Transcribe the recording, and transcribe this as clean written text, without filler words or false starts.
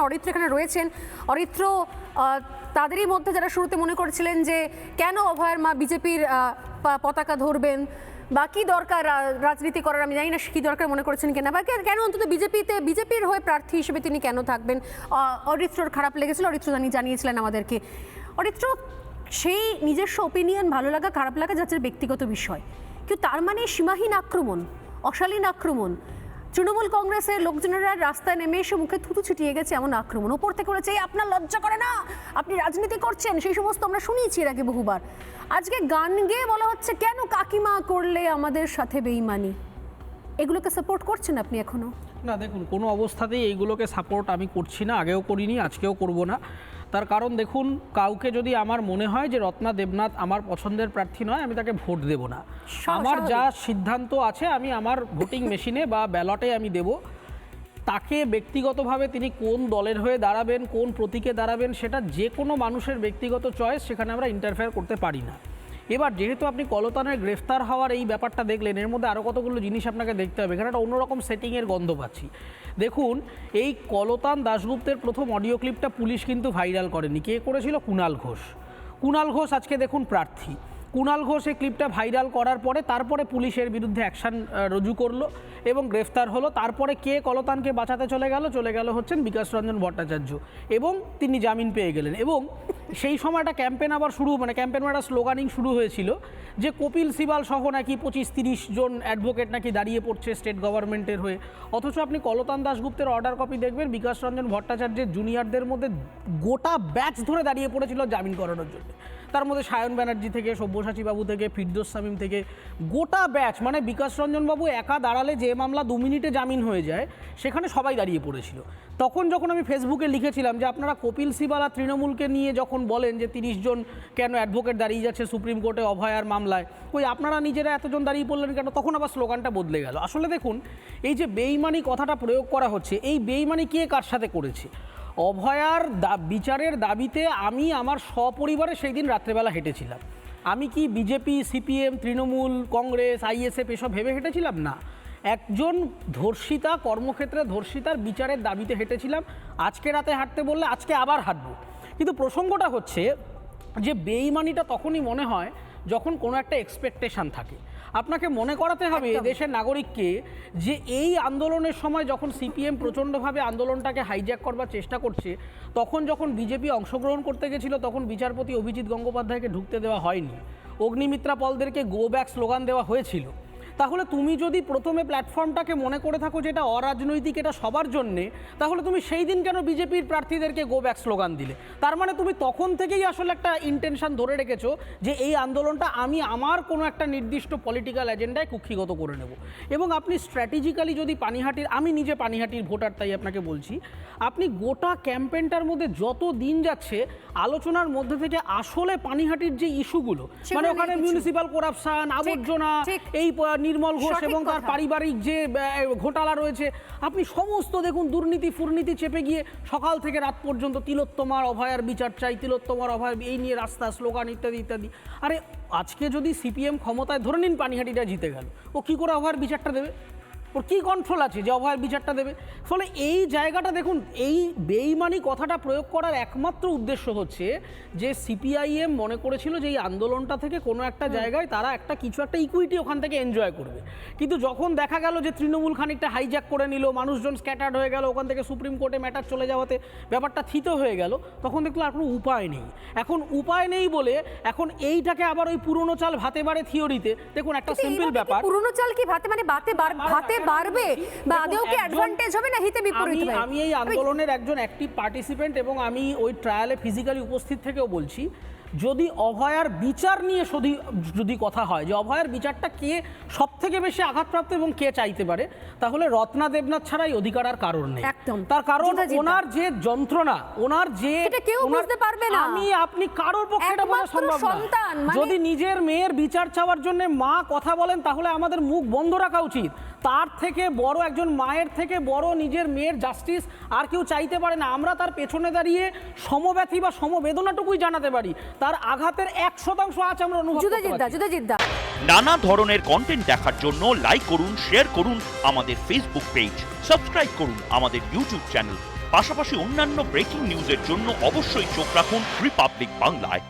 অরিত্র এখানে রয়েছেন। অরিত্র, তাদেরই মধ্যে যারা শুরুতে মনে করেছিলেন যে কেন অভয়ের মা বিজেপির পতাকা ধরবেন বা কি দরকার রাজনীতি করার, আমি জানি না কি দরকার মনে করেছেন কিনা, বা কেন অন্তত বিজেপির হয়ে প্রার্থী হিসেবে তিনি কেন থাকবেন, অরিত্রর খারাপ লেগেছিল, অরিত্র জানিয়েছিলেন আমাদেরকে। অরিত্র, সেই নিজস্ব ওপিনিয়ন, ভালো লাগা খারাপ লাগা যাচ্ছে ব্যক্তিগত বিষয়, কিন্তু তার মানে সীমাহীন আক্রমণ, অশালীন আক্রমণ, তৃণমূল কংগ্রেসের লোকজনেরা রাস্তায় নেমে এসে মুখে থুতু ছিটিয়ে গেছে এমন আক্রমণ, ওপর থেকে বলেছে আপনার লজ্জা করে না, আপনি রাজনীতি করছেন, সেই সমস্ত আমরা শুনিয়েছি এর আগে বহুবার। আজকে গান গেয়ে বলা হচ্ছে কেন কাকিমা করলে আমাদের সাথে বেইমানি, এগুলোকে সাপোর্ট করছেন আপনি এখনো? না, দেখুন, কোনো অবস্থাতেই এইগুলোকে সাপোর্ট আমি করছি না, আগেও করিনি, আজকেও করব না। তার কারণ দেখুন, কাউকে যদি আমার মনে হয় যে রত্না দেবনাথ আমার পছন্দের প্রার্থী নয়, আমি তাকে ভোট দেব না। আমার যা সিদ্ধান্ত আছে আমি আমার ভোটিং মেশিনে বা ব্যালটে আমি দেব। তাকে ব্যক্তিগতভাবে তিনি কোন দলের হয়ে দাঁড়াবেন, কোন প্রতীকে দাঁড়াবেন, সেটা যে কোনো মানুষের ব্যক্তিগত চয়েস, সেখানে আমরা ইন্টারফেয়ার করতে পারি না। এবার যেহেতু আপনি কলতানের গ্রেফতার হওয়ার এই ব্যাপারটা দেখলেন, এর মধ্যে আরও কতগুলো জিনিস আপনাকে দেখতে হবে। এখানে একটা অন্যরকম সেটিংয়ের গন্ধ পাচ্ছি। দেখুন, এই কলতান দাশগুপ্তের প্রথম অডিও ক্লিপটা পুলিশ কিন্তু ভাইরাল করেনি। কে করেছিল? কুণাল ঘোষ। কুণাল ঘোষ আজকে দেখুন প্রার্থী। কুণাল ঘোষ এই ক্লিপটা ভাইরাল করার পরে তারপরে পুলিশের বিরুদ্ধে অ্যাকশান রুজু করলো এবং গ্রেফতার হলো। তারপরে কে কলতানকে বাঁচাতে চলে গেল হচ্ছেন বিকাশ রঞ্জন ভট্টাচার্য, এবং তিনি জামিন পেয়ে গেলেন। এবং সেই সময় একটা ক্যাম্পেন আবার ক্যাম্পেন একটা স্লোগানিং শুরু হয়েছিল যে কপিল সিবাল সহ নাকি 25-30 জন অ্যাডভোকেট নাকি দাঁড়িয়ে পড়ছে স্টেট গভর্নমেন্টের হয়ে। অথচ আপনি কলতান দাশগুপ্তের অর্ডার কপি দেখবেন, বিকাশ রঞ্জন ভট্টাচার্যের জুনিয়রদের মধ্যে গোটা ব্যাচ ধরে দাঁড়িয়ে পড়েছিল জামিন করানোর জন্য। তার মধ্যে সায়ন ব্যানার্জি থেকে, সব্যসাচী বাবু থেকে, ফিরদৌস শামীম থেকে গোটা ব্যাচ, মানে বিকাশ রঞ্জন বাবু একা দাঁড়ালে যে মামলা 2 মিনিটে জামিন হয়ে যায়, সেখানে সবাই দাঁড়িয়ে পড়েছিল। তখন যখন আমি ফেসবুকে লিখেছিলাম যে আপনারা কপিল সিবাল আর তৃণমূলকে নিয়ে যখন বলেন যে 30 জন কেন অ্যাডভোকেট দাঁড়িয়ে যাচ্ছে সুপ্রিম কোর্টে অভয়ার মামলায়, ওই আপনারা নিজেরা এতজন দাঁড়িয়ে পড়লেন কেন? তখন আবার স্লোগানটা বদলে গেল। আসলে দেখুন, এই যে বেইমানি কথাটা প্রয়োগ করা হচ্ছে, এই বেইমানি কে কার সাথে করেছে? অভয়ার বিচারের দাবিতে আমি আমার সপরিবারে সেই দিন রাত্রেবেলা হেঁটেছিলাম। আমি কি BJP, CPM, Trinamool, Congress, ISF এসব ভেবে হেঁটেছিলাম? না, একজন ধর্ষিতা, কর্মক্ষেত্রে ধর্ষিতার বিচারের দাবিতে হেঁটেছিলাম। আজকে রাতে হাঁটতে বললে আজকে আবার হাঁটবো। কিন্তু প্রসঙ্গটা হচ্ছে যে বেইমানিটা তখনই মনে হয় যখন কোনো একটা এক্সপেকটেশন থাকে। আপনাকে মনে করাতে হবে দেশের নাগরিককে যে এই আন্দোলনের সময় যখন সিপিএম প্রচণ্ডভাবে আন্দোলনটাকে হাইজ্যাক করবার চেষ্টা করছে, তখন যখন বিজেপি অংশগ্রহণ করতে গেছিল, তখন বিচারপতি অভিজিৎ গঙ্গোপাধ্যায়কে ঢুকতে দেওয়া হয়নি, অগ্নিমিত্রা পলদেরকে গো ব্যাক স্লোগান দেওয়া হয়েছিল। তাহলে তুমি যদি প্রথমে প্ল্যাটফর্মটাকে মনে করে থাকো যে এটা অরাজনৈতিক, এটা সবার জন্যে, তাহলে তুমি সেই দিন কেন বিজেপির প্রার্থীদেরকে গো ব্যাক স্লোগান দিলে? তার মানে তুমি তখন থেকেই আসলে একটা ইন্টেনশন ধরে রেখেছো যে এই আন্দোলনটা আমি আমার কোনো একটা নির্দিষ্ট পলিটিক্যাল এজেন্ডায় কুক্ষিগত করে নেব। এবং আপনি স্ট্র্যাটেজিক্যালি যদি পানিহাটির, আমি নিজে পানিহাটির ভোটার তাই আপনাকে বলছি, আপনি গোটা ক্যাম্পেইনটার মধ্যে যত দিন যাচ্ছে আলোচনার মধ্যে থেকে আসলে পানিহাটির যে ইস্যুগুলো, মানে ওখানে মিউনিসিপ্যাল করাপশন, আবর্জনা, এই নির্মল ঘোষ এবং তার পারিবারিক যে ঘোটালা রয়েছে, আপনি সমস্ত দেখুন দুর্নীতি ফুর্নীতি চেপে গিয়ে সকাল থেকে রাত পর্যন্ত তিলোত্তমার অভয়ার বিচার চাই, তিলোত্তমার অভয়, এই নিয়ে রাস্তা স্লোগান ইত্যাদি ইত্যাদি। আরে আজকে যদি সিপিএম ক্ষমতায়, ধরে নিন পানিহাটিটা জিতে গেল, ও কী করে অভয়ার বিচারটা দেবে? ওর কী কন্ট্রোল আছে যে অভয়ের বিচারটা দেবে? ফলে এই জায়গাটা দেখুন, এই বেইমানি কথাটা প্রয়োগ করার একমাত্র উদ্দেশ্য হচ্ছে যে সিপিআইএম মনে করেছিল যে এই আন্দোলনটা থেকে কোনো একটা জায়গায় তারা কিছু একটা ইকুইটি ওখান থেকে এনজয় করবে। কিন্তু যখন দেখা গেল যে তৃণমূল খানিকটা হাইজ্যাক করে নিল, মানুষজন স্ক্যাটার্ড হয়ে গেল, ওখান থেকে সুপ্রিম কোর্টে ম্যাটার চলে যাওয়াতে ব্যাপারটা থিতো হয়ে গেল, তখন দেখলো আর কোনো উপায় নেই। এখন উপায় নেই বলে এখন এইটাকে আবার ওই পুরনো চাল ভাতে বাড়ে থিওরিতে, দেখুন একটা সিম্পল ব্যাপার, পুরনো চাল কি ভাতে, মানে ভাতে বাড়বে বা আদৌ কি অ্যাডভান্টেজ হবে না হিতে বিপরীত হবে? আমি এই আন্দোলনের একজন অ্যাক্টিভ পার্টিসিপেন্ট এবং আমি ওই ট্রায়ালে ফিজিক্যালি উপস্থিত থেকেও বলছি, যদি অভয়ার বিচার নিয়ে যদি কথা হয় যে অভয়ার বিচারটা কে সব থেকে বেশি আঘাতপ্রাপ্ত এবং কে চাইতে পারে, তাহলে রত্না দেবনাথ ছাড়াই অধিকার আর কারণ নেই। তার কারণ ওনার যে যন্ত্রণা, ওনার যে আমি আপনি কারোর পক্ষে এটা বলা সম্ভব না। যদি নিজের মেয়ের বিচার চাওয়ার জন্য মা কথা বলেন, তাহলে আমাদের মুখ বন্ধ রাখা উচিত। তার থেকে বড়, একজন মায়ের থেকে বড় নিজের মেয়ের জাস্টিস আর কেউ চাইতে পারে না। আমরা তার পেছনে দাঁড়িয়ে সমব্যথী বা সমবেদনাটুকুই জানাতে পারি, তার আঘাতের 1% আজ আমরা অনুভব করতে পারছি। নানা ধরনের কন্টেন্ট দেখার জন্য লাইক করুন, শেয়ার করুন আমাদের ফেসবুক পেজ, সাবস্ক্রাইব করুন আমাদের ইউটিউব চ্যানেল। পাশাপাশি অন্যান্য ব্রেকিং নিউজের জন্য অবশ্যই চোখ রাখুন রিপাবলিক বাংলায়।